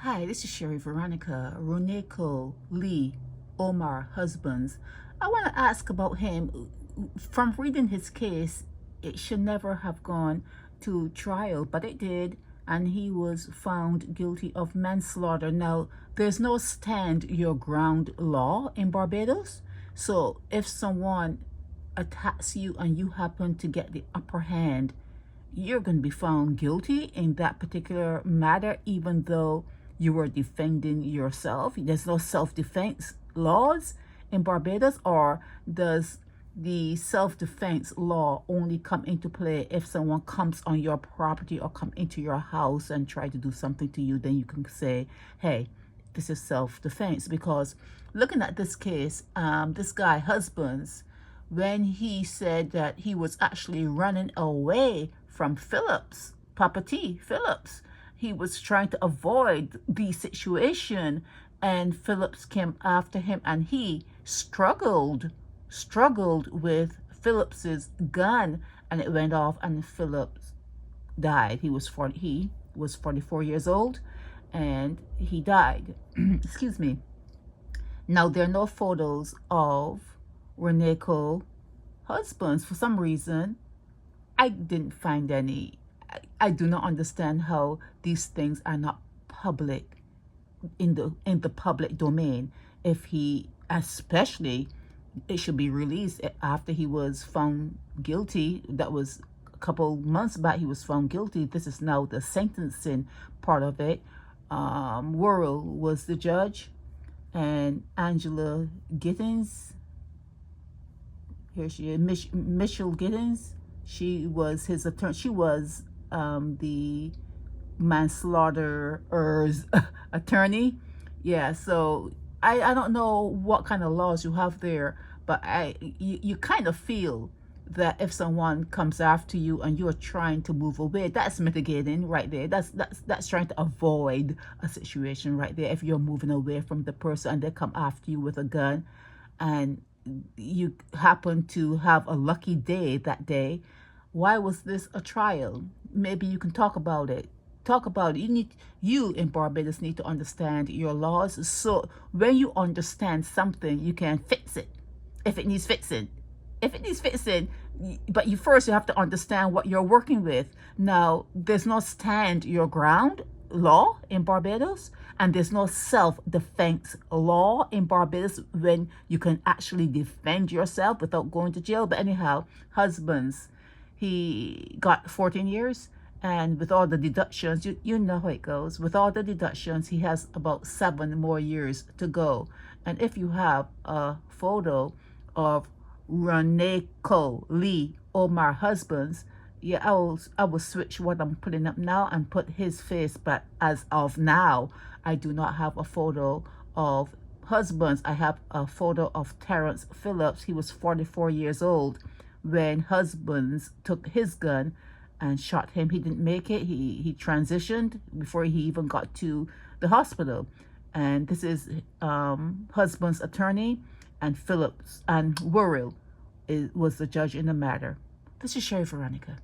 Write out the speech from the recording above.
Hi, this is Sherry Veronica, Runako Lee Omar Husbands. I want to ask about him. From reading his case, it should never have gone to trial, but it did, and he was found guilty of manslaughter. Now, there's no stand your ground law in Barbados. So if someone attacks you and you happen to get the upper hand, you're going to be found guilty in that particular matter, even though you were defending yourself. There's no self-defense laws in Barbados, or does the self-defense law only come into play if someone comes on your property or come into your house and try to do something to you? Then you can say, hey, this is self-defense. Because looking at this case, this guy Husbands, when he said that he was actually running away from Phillips, Papa T. Phillips, he was trying to avoid the situation, and Phillips came after him, and he struggled with Phillips's gun, and it went off, and Phillips died. He was 44 years old, and he died. Excuse me. Now, there are no photos of Runako Husbands. For some reason, I didn't find any. I do not understand how these things are not public in the public domain. If he, especially, it should be released after he was found guilty. That was a couple months back. He was found guilty. This is now the sentencing part of it. Worrell was the judge, and Angela Gittins, here she is, Mitchell Gittins, she was his attorney. She was the manslaughterer's attorney. Yeah, so I don't know what kind of laws you have there, but you kind of feel that if someone comes after you and you're trying to move away, that's mitigating right there. That's trying to avoid a situation right there. If you're moving away from the person and they come after you with a gun, and you happen to have a lucky day that day, why was this a trial? Maybe you can talk about it. You in Barbados need to understand your laws. So when you understand something, you can fix it if it needs fixing. But you have to understand what you're working with. Now, there's no stand your ground law in Barbados, and there's no self-defense law in Barbados when you can actually defend yourself without going to jail. But anyhow, Husbands, he got 14 years, and with all the deductions, you know how it goes. With all the deductions, he has about 7 more years to go. And if you have a photo of Runako Lee Omar Husbands, yeah, I will switch what I'm putting up now and put his face. But as of now, I do not have a photo of Husbands. I have a photo of Terrence Phillips. He was 44 years old when Husbands took his gun and shot him. He didn't make it. He transitioned before he even got to the hospital. And this is Husband's attorney, and Phillips and Worrell was the judge in the matter. This is Sherry Veronica.